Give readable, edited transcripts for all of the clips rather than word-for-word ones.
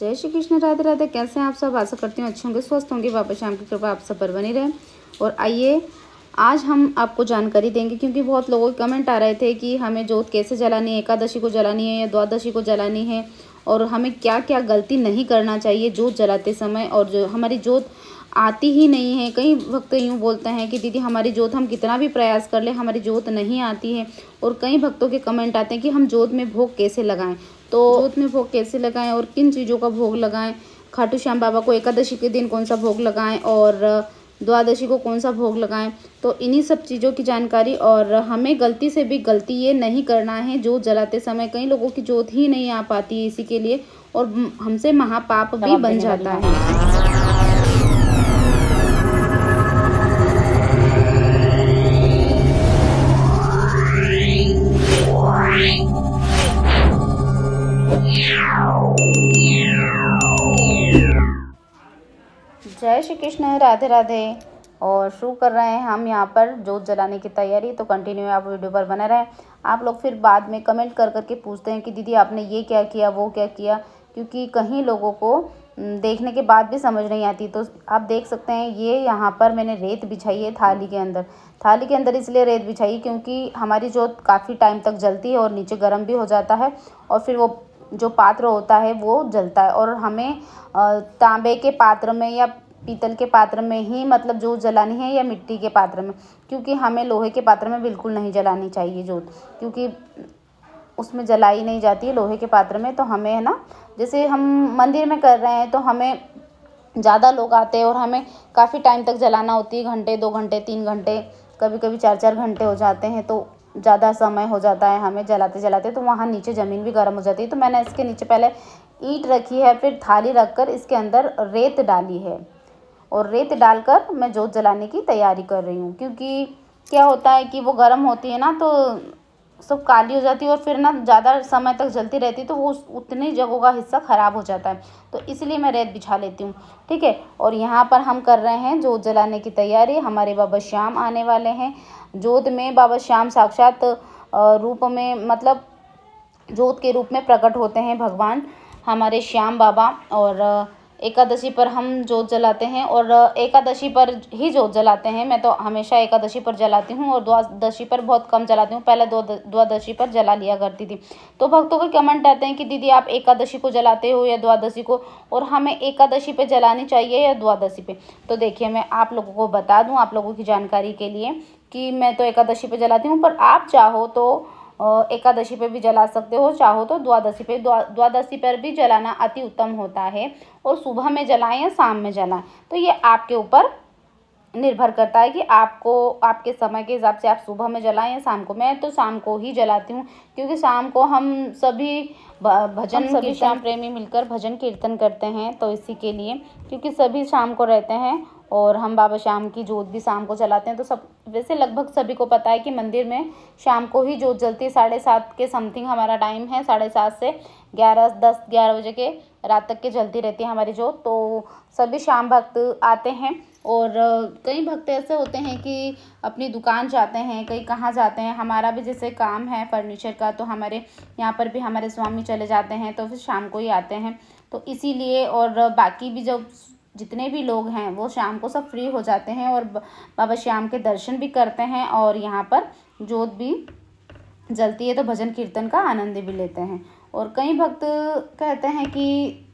जय श्री कृष्ण, राधे राधे। कैसे हैं आप सब? आशा करती हूँ अच्छे होंगे, स्वस्थ होंगे। बाबा श्याम की कृपा आप सब पर बनी रहे। और आइए आज हम आपको जानकारी देंगे, क्योंकि बहुत लोगों के कमेंट आ रहे थे कि हमें जोत कैसे जलानी है, एकादशी को जलानी है या द्वादशी को जलानी है, और हमें क्या क्या गलती नहीं करना चाहिए जोत जलाते समय। और जो हमारी जोत आती ही नहीं है, कई भक्त यूँ बोलते हैं कि दीदी हमारी जोत, हम कितना भी प्रयास कर ले हमारी जोत नहीं आती है। और कई भक्तों के कमेंट आते हैं कि हम जोत में भोग कैसे लगाएं, तो जोत में भोग कैसे लगाएं और किन चीज़ों का भोग लगाएं, खाटू श्याम बाबा को एकादशी के दिन कौन सा भोग लगाएं और द्वादशी को कौन सा भोग लगाएं। तो इन्हीं सब चीज़ों की जानकारी। और हमें गलती से भी गलती ये नहीं करना है जोत जलाते समय। कई लोगों की जोत ही नहीं आ पाती है इसी के लिए, और हमसे महापाप भी बन जाता है। जय श्री कृष्ण, राधे राधे। और शुरू कर रहे हैं हम यहाँ पर जोत जलाने की तैयारी। तो कंटिन्यू आप वीडियो पर बने रहें। आप लोग फिर बाद में कमेंट कर करके पूछते हैं कि दीदी आपने ये क्या किया, वो क्या किया, क्योंकि कहीं लोगों को देखने के बाद भी समझ नहीं आती। तो आप देख सकते हैं ये यहाँ पर मैंने रेत बिछाई है थाली के अंदर। थाली के अंदर इसलिए रेत बिछाई क्योंकि हमारी जोत काफ़ी टाइम तक जलती है और नीचे गर्म भी हो जाता है, और फिर वो जो पात्र होता है वो जलता है। और हमें तांबे के पात्र में या पीतल के पात्र में ही मतलब जोत जलानी है, या मिट्टी के पात्र में, क्योंकि हमें लोहे के पात्र में बिल्कुल नहीं जलानी चाहिए जोत, क्योंकि उसमें जलाई नहीं जाती है लोहे के पात्र में। तो हमें है ना, जैसे हम मंदिर में कर रहे हैं तो हमें ज़्यादा लोग आते हैं और हमें काफ़ी टाइम तक जलाना होती है, घंटे 2 घंटे 3 घंटे, कभी कभी 4-4 घंटे हो जाते हैं। तो ज़्यादा समय हो जाता है हमें जलाते जलाते, तो वहाँ नीचे ज़मीन भी गर्म हो जाती है। तो मैंने इसके नीचे पहले ईंट रखी है, फिर थाली रख कर इसके अंदर रेत डाली है, और रेत डालकर मैं जोत जलाने की तैयारी कर रही हूँ। क्योंकि क्या होता है कि वो गर्म होती है ना, तो सब काली हो जाती है, और फिर ना ज़्यादा समय तक जलती रहती है, तो वो उतनी जगहों का हिस्सा ख़राब हो जाता है। तो इसलिए मैं रेत बिछा लेती हूँ, ठीक है। और यहाँ पर हम कर रहे हैं जोत जलाने की तैयारी। हमारे बाबा श्याम आने वाले हैं जोत में। बाबा श्याम साक्षात रूप में, मतलब जोत के रूप में प्रकट होते हैं भगवान हमारे श्याम बाबा। और एकादशी पर हम जोत जलाते हैं, और एकादशी पर ही जोत जलाते हैं। मैं तो हमेशा एकादशी पर जलाती हूँ, और द्वादशी पर बहुत कम जलाती हूँ। पहले द्वादशी पर जला लिया करती थी। तो भक्तों के कमेंट आते हैं कि दीदी आप एकादशी को जलाते हो या द्वादशी को, और हमें एकादशी पे जलानी चाहिए या द्वादशी पे। तो देखिए मैं आप लोगों को बता दूँ, आप लोगों की जानकारी के लिए, कि मैं तो एकादशी पे जलाती हूँ, पर आप चाहो तो एकादशी पे भी जला सकते हो, चाहो तो द्वादशी पे। द्वादशी पर भी जलाना अति उत्तम होता है, और सुबह में जलाएं या शाम में जलाएं, तो ये आपके ऊपर निर्भर करता है कि आपको आपके समय के हिसाब से आप सुबह में जलाएं या शाम को। मैं तो शाम को ही जलाती हूँ, क्योंकि शाम को हम सभी भजन, सभी श्याम प्रेमी मिलकर भजन कीर्तन करते हैं, तो इसी के लिए, क्योंकि सभी शाम को रहते हैं, और हम बाबा श्याम की जोत भी शाम को जलाते हैं। तो सब वैसे लगभग सभी को पता है कि मंदिर में शाम को ही जोत जलती है। 7:30 के समथिंग हमारा टाइम है, 7:30 से 10-11 बजे के रात तक के जलती रहती है हमारी जोत। तो सभी श्याम भक्त आते हैं। और कई भक्त ऐसे होते हैं कि अपनी दुकान जाते हैं, कई कहाँ जाते हैं। हमारा भी जैसे काम है फर्नीचर का, तो हमारे यहाँ पर भी हमारे स्वामी चले जाते हैं, तो फिर शाम को ही आते हैं। तो इसीलिए, और बाकी भी जो जितने भी लोग हैं वो शाम को सब फ्री हो जाते हैं, और बाबा श्याम के दर्शन भी करते हैं, और यहाँ पर जोत भी जलती है, तो भजन कीर्तन का आनंद भी लेते हैं। और कई भक्त कहते हैं कि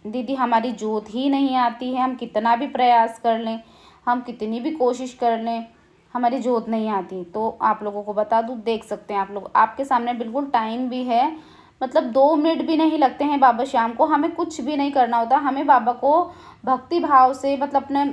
दीदी हमारी जोत ही नहीं आती है, हम कितना भी प्रयास कर लें, हम कितनी भी कोशिश कर लें, हमारी जोत नहीं आती। तो आप लोगों को बता दूँ, देख सकते हैं आप लोग, आपके सामने बिल्कुल टाइम भी है, मतलब 2 मिनट भी नहीं लगते हैं बाबा श्याम को। हमें कुछ भी नहीं करना होता, हमें बाबा को भक्ति भाव से, मतलब अपने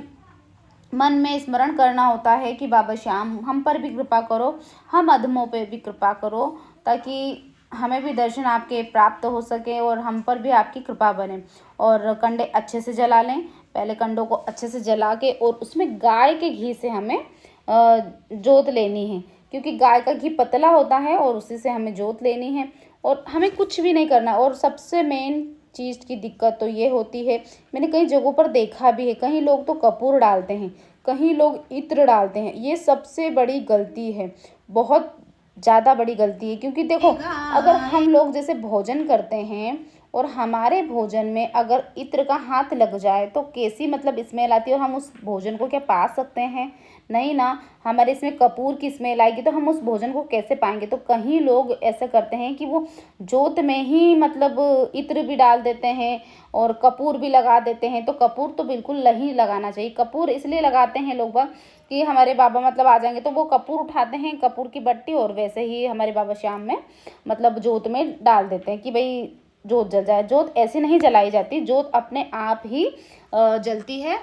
मन में स्मरण करना होता है कि बाबा श्याम हम पर भी कृपा करो, हम अधमों पे भी कृपा करो, ताकि हमें भी दर्शन आपके प्राप्त हो सके और हम पर भी आपकी कृपा बने। और कंडे अच्छे से जला लें, पहले कंडों को अच्छे से जला के, और उसमें गाय के घी से हमें जोत लेनी है, क्योंकि गाय का घी पतला होता है, और उसी से हमें जोत लेनी है। और हमें कुछ भी नहीं करना। और सबसे मेन चीज़ की दिक्कत तो ये होती है, मैंने कई जगहों पर देखा भी है, कहीं लोग तो कपूर डालते हैं, कहीं लोग इत्र डालते हैं। ये सबसे बड़ी गलती है, बहुत ज़्यादा बड़ी गलती है। क्योंकि देखो, अगर हम लोग जैसे भोजन करते हैं और हमारे भोजन में अगर इत्र का हाथ लग जाए तो कैसी मतलब स्मेल आती है, और हम उस भोजन को क्या पा सकते हैं? नहीं ना। हमारे इसमें कपूर की स्मेल आएगी तो हम उस भोजन को कैसे पाएंगे? तो कहीं लोग ऐसा करते हैं कि वो जोत में ही मतलब इत्र भी डाल देते हैं और कपूर भी लगा देते हैं। तो कपूर तो बिल्कुल नहीं लगाना चाहिए। कपूर इसलिए लगाते हैं लोग बाग कि हमारे बाबा मतलब आ जाएंगे तो वो कपूर उठाते हैं, कपूर की बट्टी, और वैसे ही हमारे बाबा शाम में मतलब जोत में डाल देते हैं कि भाई जोत जल जाए। जोत ऐसे नहीं जलाई जाती, जोत अपने आप ही जलती है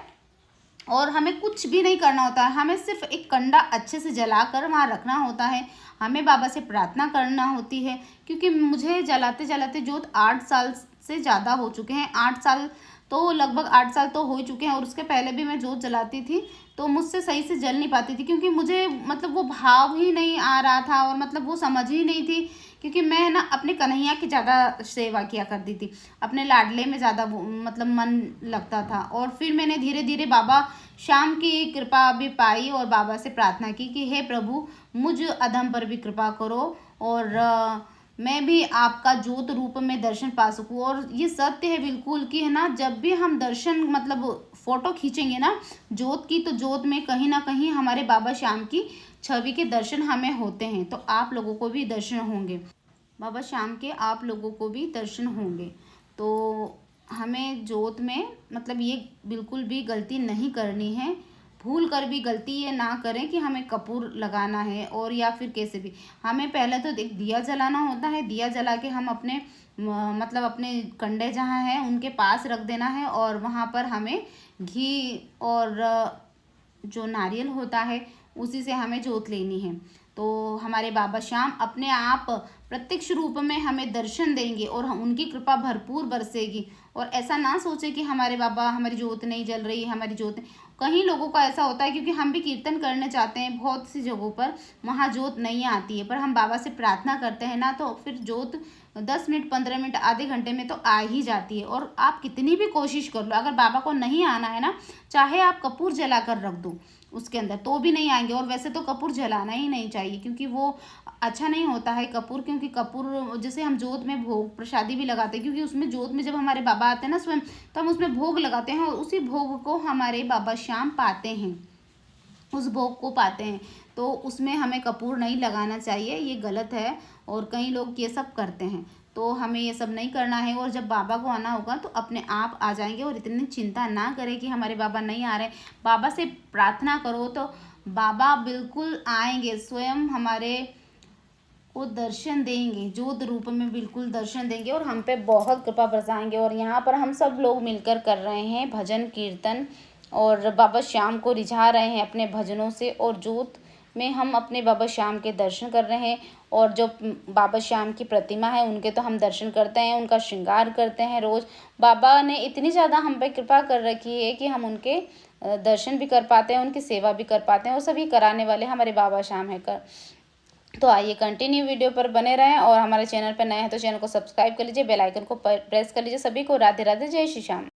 और हमें कुछ भी नहीं करना होता है। हमें सिर्फ एक कंडा अच्छे से जलाकर वहाँ रखना होता है। हमें बाबा से प्रार्थना करना होती है, क्योंकि मुझे जलाते जलाते जोत 8 साल से ज़्यादा हो चुके हैं। 8 साल तो लगभग 8 साल तो हो ही चुके हैं, और उसके पहले भी मैं जोत जलाती थी तो मुझसे सही से जल नहीं पाती थी, क्योंकि मुझे मतलब वो भाव ही नहीं आ रहा था और मतलब वो समझ ही नहीं थी, क्योंकि मैं ना अपने कन्हैया की ज़्यादा सेवा किया करती थी, अपने लाडले में ज़्यादा मतलब मन लगता था। और फिर मैंने धीरे धीरे बाबा शाम की कृपा भी पाई और बाबा से प्रार्थना की कि हे प्रभु, मुझ अधम पर भी कृपा करो और मैं भी आपका जोत रूप में दर्शन पा सकूँ। और ये सत्य है बिल्कुल कि है ना, जब भी हम दर्शन मतलब फ़ोटो खींचेंगे ना जोत की, तो जोत में कहीं ना कहीं हमारे बाबा श्याम की छवि के दर्शन हमें होते हैं। तो आप लोगों को भी दर्शन होंगे बाबा श्याम के, आप लोगों को भी दर्शन होंगे। तो हमें जोत में मतलब ये बिल्कुल भी गलती नहीं करनी है। भूल कर भी गलती ये ना करें कि हमें कपूर लगाना है और या फिर कैसे भी। हमें पहले तो एक दिया जलाना होता है, दिया जला के हम अपने मतलब अपने कंडे जहाँ हैं उनके पास रख देना है, और वहाँ पर हमें घी और जो नारियल होता है उसी से हमें जोत लेनी है। तो हमारे बाबा श्याम अपने आप प्रत्यक्ष रूप में हमें दर्शन देंगे और उनकी कृपा भरपूर बरसेगी। और ऐसा ना सोचे कि हमारे बाबा, हमारी जोत नहीं जल रही, हमारी जोत। कहीं लोगों का ऐसा होता है, क्योंकि हम भी कीर्तन करने जाते हैं बहुत सी जगहों पर, वहाँ जोत नहीं आती है, पर हम बाबा से प्रार्थना करते हैं ना, तो फिर जोत 10 मिनट 15 मिनट आधे घंटे में तो आ ही जाती है। और आप कितनी भी कोशिश कर लो, अगर बाबा को नहीं आना है ना, चाहे आप कपूर जला कर रख दो उसके अंदर तो भी नहीं आएंगे। और वैसे तो कपूर जलाना ही नहीं चाहिए, क्योंकि वो अच्छा नहीं होता है कपूर, क्योंकि कपूर जैसे हम जोत में भोग प्रसादी भी लगाते हैं, क्योंकि उसमें जोत में जब हमारे बाबा आते हैं ना स्वयं, तो हम उसमें भोग लगाते हैं और उसी भोग को हमारे बाबा श्याम पाते हैं, उस भोग को पाते हैं। तो उसमें हमें कपूर नहीं लगाना चाहिए, ये गलत है। और कई लोग ये सब करते हैं, तो हमें ये सब नहीं करना है। और जब बाबा को आना होगा तो अपने आप आ जाएंगे, और इतनी चिंता ना करें कि हमारे बाबा नहीं आ रहे। बाबा से प्रार्थना करो तो बाबा बिल्कुल आएंगे, स्वयं हमारे को दर्शन देंगे, जोत रूप में बिल्कुल दर्शन देंगे और हम पे बहुत कृपा बरसाएंगे। और यहाँ पर हम सब लोग मिलकर कर रहे हैं भजन कीर्तन, और बाबा श्याम को रिझा रहे हैं अपने भजनों से, और जोत में हम अपने बाबा श्याम के दर्शन कर रहे हैं। और जो बाबा श्याम की प्रतिमा है उनके तो हम दर्शन करते हैं, उनका श्रृंगार करते हैं रोज़। बाबा ने इतनी ज़्यादा हम पे कृपा कर रखी है कि हम उनके दर्शन भी कर पाते हैं, उनकी सेवा भी कर पाते हैं, और सभी कराने वाले हमारे बाबा श्याम है। तो आइए कंटिन्यू वीडियो पर बने रहें, और हमारे चैनल पर नए हैं तो चैनल को सब्सक्राइब कर लीजिए, बेल आइकन को प्रेस कर लीजिए। सभी को राधे राधे, जय श्री श्याम।